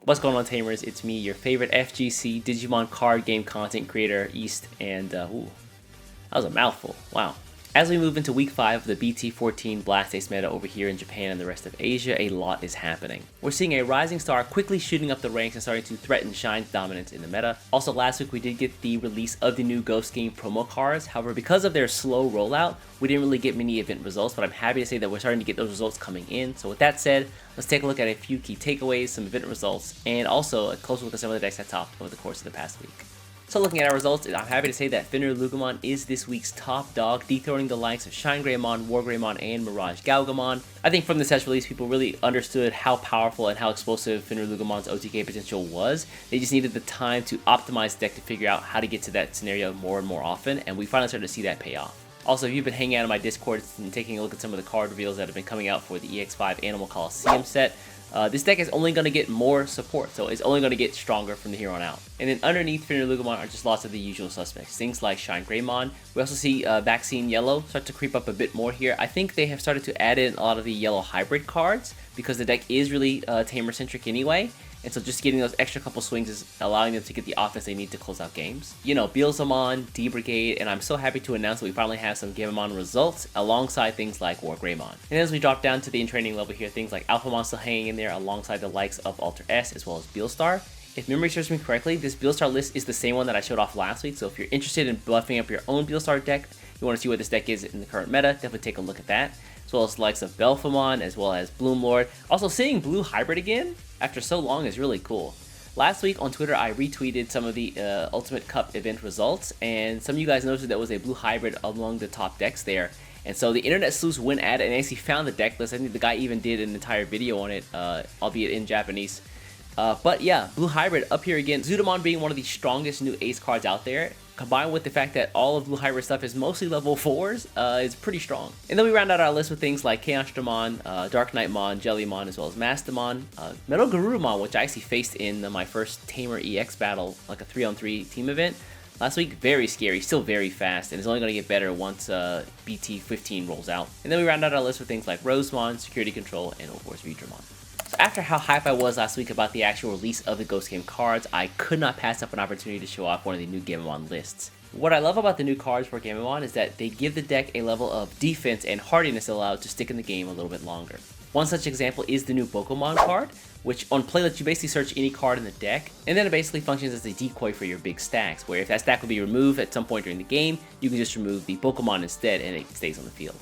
What's going on, Tamers? It's me, your favorite FGC Digimon card game content creator, East, and ooh, that was a mouthful. Wow. As we move into week 5 of the BT14 Blast ACE meta over here in Japan and the rest of Asia, a lot is happening. We're seeing a rising star quickly shooting up the ranks and starting to threaten Shine's dominance in the meta. Also, last week we did get the release of the new Ghost Game promo cards. However, because of their slow rollout, we didn't really get many event results, but I'm happy to say that we're starting to get those results coming in. So with that said, let's take a look at a few key takeaways, some event results, and also a close look at some of the decks I topped over the course of the past week. So looking at our results, I'm happy to say that Threehorn is this week's top dog, dethroning the likes of ShineGreymon, WarGreymon, and Mirage Gaogamon. I think from the test release, people really understood how powerful and how explosive Threehorn's OTK potential was. They just needed the time to optimize the deck to figure out how to get to that scenario more and more often, and we finally started to see that pay off. Also, if you've been hanging out in my Discord and taking a look at some of the card reveals that have been coming out for the EX5 Animal Coliseum set, this deck is only going to get more support, so it's only going to get stronger from here on out. And then underneath Threehorn are just lots of the usual suspects, things like ShineGreymon. We also see Vaccine Yellow start to creep up a bit more here. I think they have started to add in a lot of the yellow hybrid cards because the deck is really tamer-centric anyway. And so just getting those extra couple swings is allowing them to get the offense they need to close out games. You know, Digimon, D-Brigade, and I'm so happy to announce that we finally have some Gammamon results alongside things like WarGreymon. And as we drop down to the in-training level here, things like Alphamon still hanging in there alongside the likes of Alter S as well as Beelstar. If memory serves me correctly, this Beelstar list is the same one that I showed off last week, so if you're interested in buffing up your own Beelstar deck, you want to see what this deck is in the current meta, definitely take a look at that. As well as the likes of Belphamon, as well as Bloomlord. Also, seeing Blue Hybrid again after so long is really cool. Last week on Twitter, I retweeted some of the Ultimate Cup event results, and some of you guys noticed there was a Blue Hybrid among the top decks there. And so the internet sleuths went at it and actually found the deck list. I think the guy even did an entire video on it, albeit in Japanese. But yeah, Blue Hybrid up here again. Zudomon being one of the strongest new ace cards out there, combined with the fact that all of Blue Hybrid stuff is mostly level 4s, is pretty strong. And then we round out our list with things like Chaosdramon, Dark Knightmon, Jellymon, as well as Mastamon, Metal Garurumon, which I actually faced in my first Tamer EX battle, like a 3-on-3 team event last week. Very scary, still very fast, and it's only going to get better once BT15 rolls out. And then we round out our list with things like Rosemon, Security Control, and of course Vidramon. So after how hype I was last week about the actual release of the Ghost Game cards, I could not pass up an opportunity to show off one of the new Gammamon lists. What I love about the new cards for Gammamon is that they give the deck a level of defense and hardiness allowed to stick in the game a little bit longer. One such example is the new Bokomon card, which on play lets you basically search any card in the deck, and then it basically functions as a decoy for your big stacks, where if that stack will be removed at some point during the game, you can just remove the Bokomon instead and it stays on the field.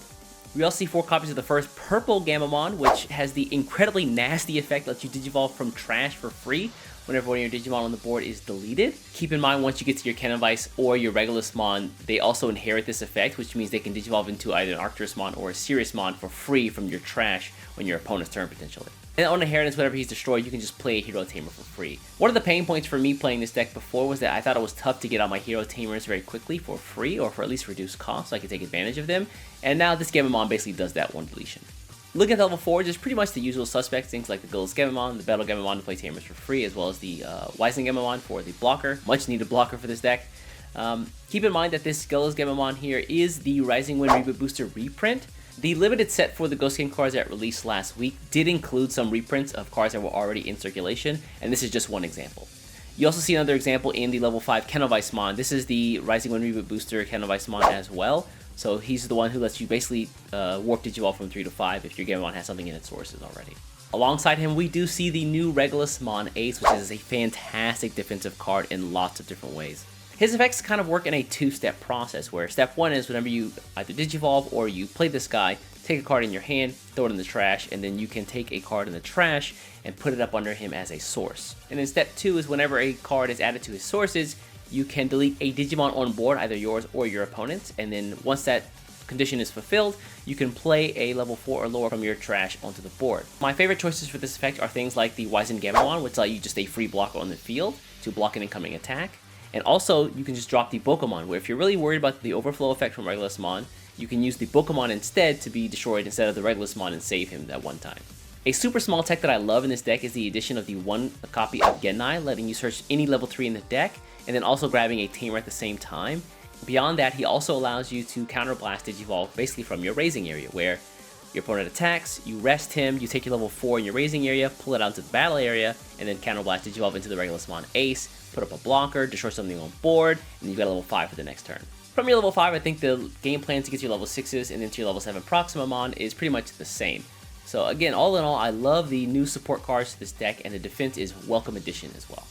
We also see 4 copies of the first purple Gammamon, which has the incredibly nasty effect that lets you digivolve from trash for free whenever one of your Digimon on the board is deleted. Keep in mind, once you get to your Canonvice or your Regulusmon, they also inherit this effect, which means they can digivolve into either an Arcturusmon or a Siriusmon for free from your trash on your opponent's turn potentially. And on inheritance, whenever he's destroyed, you can just play a Hero Tamer for free. One of the pain points for me playing this deck before was that I thought it was tough to get out my Hero Tamers very quickly for free, or for at least reduced cost, so I could take advantage of them. And now this Gammamon basically does that one deletion. Looking at level 4, there's pretty much the usual suspects, things like the Gillis Gammamon, the Battle Gammamon to play Tamers for free, as well as the Wising Gammamon for the blocker, much needed blocker for this deck. Keep in mind that this Gillis Gammamon here is the Rising Wind Reboot Booster reprint. The limited set for the Ghost Game cards that released last week did include some reprints of cards that were already in circulation, and this is just one example. You also see another example in the level 5 Canonvice-mon. This is the Rising Wind Reboot Booster Canonvice-mon as well. So he's the one who lets you basically warp Digivolve from 3 to 5 if your Gammamon has something in its sources already. Alongside him, we do see the new Regulusmon Ace, which is a fantastic defensive card in lots of different ways. His effects kind of work in a 2-step process, where step 1 is whenever you either Digivolve or you play this guy, take a card in your hand, throw it in the trash, and then you can take a card in the trash and put it up under him as a source. And then step 2 is whenever a card is added to his sources, you can delete a Digimon on board, either yours or your opponent's, and then once that condition is fulfilled, you can play a level 4 or lower from your trash onto the board. My favorite choices for this effect are things like the Wising Gammamon, which allow you just a free blocker on the field to block an incoming attack. And also, you can just drop the Bokomon, where if you're really worried about the overflow effect from Regulusmon, you can use the Bokomon instead to be destroyed instead of the Regulusmon and save him that one time. A super small tech that I love in this deck is the addition of the 1 copy of Gennai, letting you search any level 3 in the deck, and then also grabbing a Tamer at the same time. Beyond that, he also allows you to counterblast Digivolve basically from your raising area, where Your opponent attacks, you rest him, you take your level 4 in your raising area, pull it out to the battle area, and then counterblast Digivolve into the regular summon Ace, put up a blocker, destroy something on board, and you got a level 5 for the next turn. From your level 5, I think the game plan to get to your level 6s and then to your level 7 Proximamon is pretty much the same. So again, all in all, I love the new support cards to this deck, and the defense is welcome addition as well.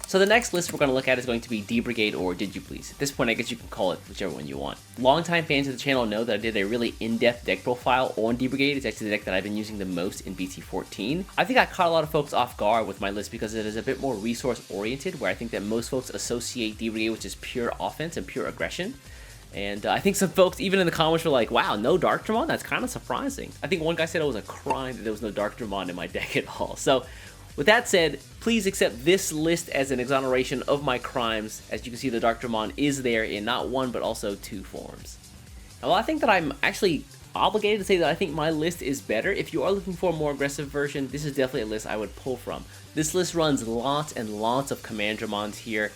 So the next list we're going to look at is going to be D-Brigade or DigiPolice. At this point, I guess you can call it whichever one you want. Longtime fans of the channel know that I did a really in-depth deck profile on D-Brigade. It's actually the deck that I've been using the most in BT14. I think I caught a lot of folks off guard with my list because it is a bit more resource-oriented, where I think that most folks associate D-Brigade with just pure offense and pure aggression. And I think some folks, even in the comments, were like, wow, no Darkdramon? That's kind of surprising. I think one guy said it was a crime that there was no Darkdramon in my deck at all. So with that said, please accept this list as an exoneration of my crimes. As you can see, the Darkdramon is there in not one, but also 2 forms. Now, I think that I'm actually obligated to say that I think my list is better. If you are looking for a more aggressive version, this is definitely a list I would pull from. This list runs lots and lots of Commandramons here.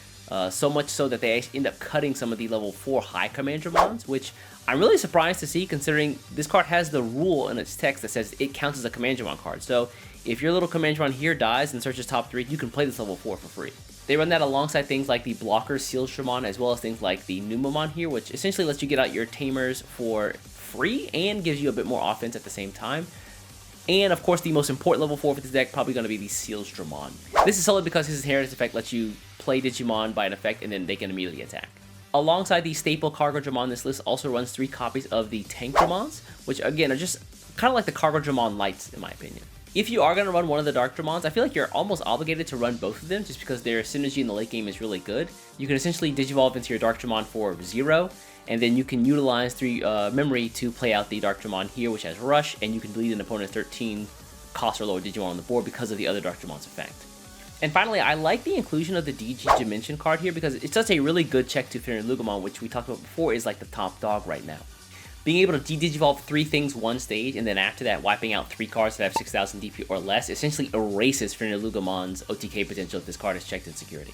So much so that they actually end up cutting some of the level 4 high Commandramons, which I'm really surprised to see considering this card has the rule in its text that says it counts as a Commandramon card. So if your little Commandramon here dies and searches top 3, you can play this level 4 for free. They run that alongside things like the Blocker Sealsdramon, as well as things like the Numamon here, which essentially lets you get out your Tamers for free and gives you a bit more offense at the same time. And of course, the most important level 4 for this deck probably going to be the Sealsdramon. This is solid because his inheritance effect lets you play Digimon by an effect and then they can immediately attack. Alongside the staple Cargo-Dramon, this list also runs 3 copies of the Tankdramons, which again are just kind of like the Cargo-Dramon lights in my opinion. If you are going to run one of the Darkdramons, I feel like you're almost obligated to run both of them just because their synergy in the late game is really good. You can essentially Digivolve into your Darkdramon for 0, and then you can utilize 3 memory to play out the Darkdramon here, which has Rush, and you can delete an opponent's 13 cost or lower Digimon on the board because of the other Darkdramon's effect. And finally, I like the inclusion of the DG Dimension card here because it's just a really good check to ShineGreymon, which we talked about before is like the top dog right now. Being able to de-Digivolve 3 things one stage, and then after that wiping out 3 cards that have 6000 DP or less, essentially erases ShineGreymon's OTK potential if this card is checked in security.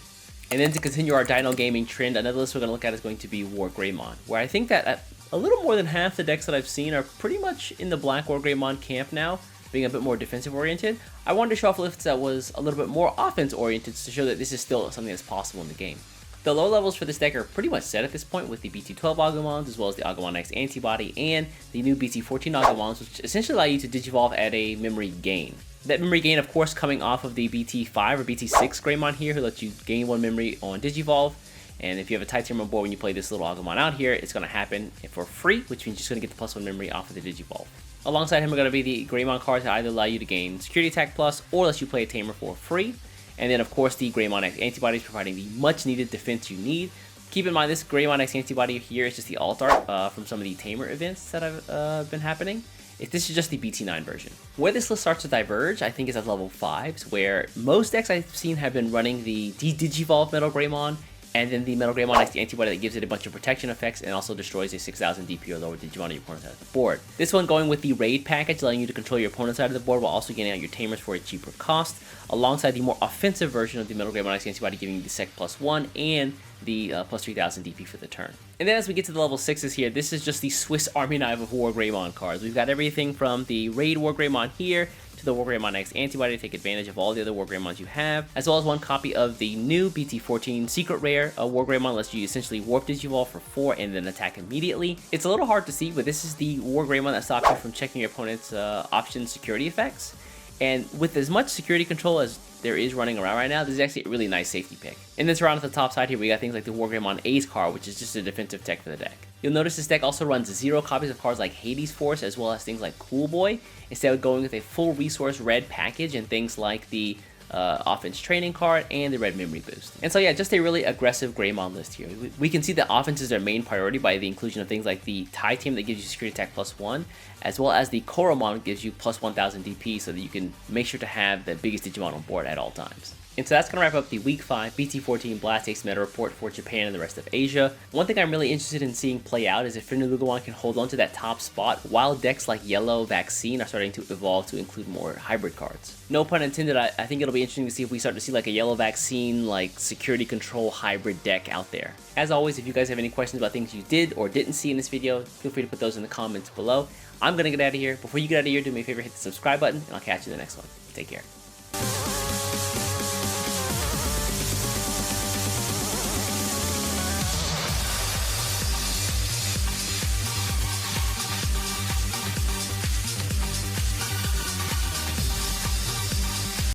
And then to continue our Dino Gaming trend, another list we're going to look at is going to be WarGreymon, where I think that a little more than half the decks that I've seen are pretty much in the black WarGreymon camp now, being a bit more defensive oriented. I wanted to show off lists that was a little bit more offense oriented to show that this is still something that's possible in the game. The low levels for this deck are pretty much set at this point with the BT12 Agumons, as well as the Agumon X antibody, and the new BT14 Agumons, which essentially allow you to Digivolve at a memory gain. That memory gain, of course, coming off of the BT5 or BT6 Greymon here, who lets you gain 1 memory on Digivolve. And if you have a Titanium on board when you play this little Agumon out here, it's going to happen for free, which means you're just going to get the +1 memory off of the Digivolve. Alongside him are going to be the Greymon cards that either allow you to gain Security Attack Plus or lets you play a Tamer for free. And then, of course, the Greymon X antibodies providing the much-needed defense you need. Keep in mind, this Greymon X antibody here is just the alt art from some of the Tamer events that have been happening. This is just the BT9 version. Where this list starts to diverge, I think, is at level 5s, where most decks I've seen have been running the Digivolve Metal Greymon, and then the Metal Greymon X, the antibody that gives it a bunch of protection effects and also destroys a 6000 DP or lower Digimon on your opponent's side of the board. This one going with the Raid package, allowing you to control your opponent's side of the board while also getting out your Tamers for a cheaper cost, alongside the more offensive version of the Metal Greymon X antibody giving you the Sec +1 and the plus 3000 DP for the turn. And then as we get to the level 6s here, this is just the Swiss Army knife of WarGreymon cards. We've got everything from the Raid WarGreymon here to the WarGreymon X antibody to take advantage of all the other WarGreymons you have, as well as 1 copy of the new BT14 Secret Rare WarGreymon, lets you essentially warp Digivolve for 4 and then attack immediately. It's a little hard to see, but this is the WarGreymon that stops you from checking your opponent's option security effects. And with as much security control as there is running around right now, this is actually a really nice safety pick. And then around at the top side here, we got things like the WarGreymon ACE card, which is just a defensive tech for the deck. You'll notice this deck also runs 0 copies of cards like Hades Force, as well as things like Cool Boy, instead of going with a full resource red package and things like the offense training card and the red memory boost. And so yeah, just a really aggressive Greymon list here. We can see that offense is their main priority by the inclusion of things like the Titanium that gives you security attack +1, as well as the Koromon gives you +1000 DP so that you can make sure to have the biggest Digimon on board at all times. And so that's going to wrap up the Week 5 BT14 Blast ACE meta report for Japan and the rest of Asia. One thing I'm really interested in seeing play out is if Yugioh can hold on to that top spot while decks like Yellow Vaccine are starting to evolve to include more hybrid cards. No pun intended, I think it'll be interesting to see if we start to see like a Yellow Vaccine, like security control hybrid deck out there. As always, if you guys have any questions about things you did or didn't see in this video, feel free to put those in the comments below. I'm going to get out of here. Before you get out of here, do me a favor, hit the subscribe button, and I'll catch you in the next one. Take care.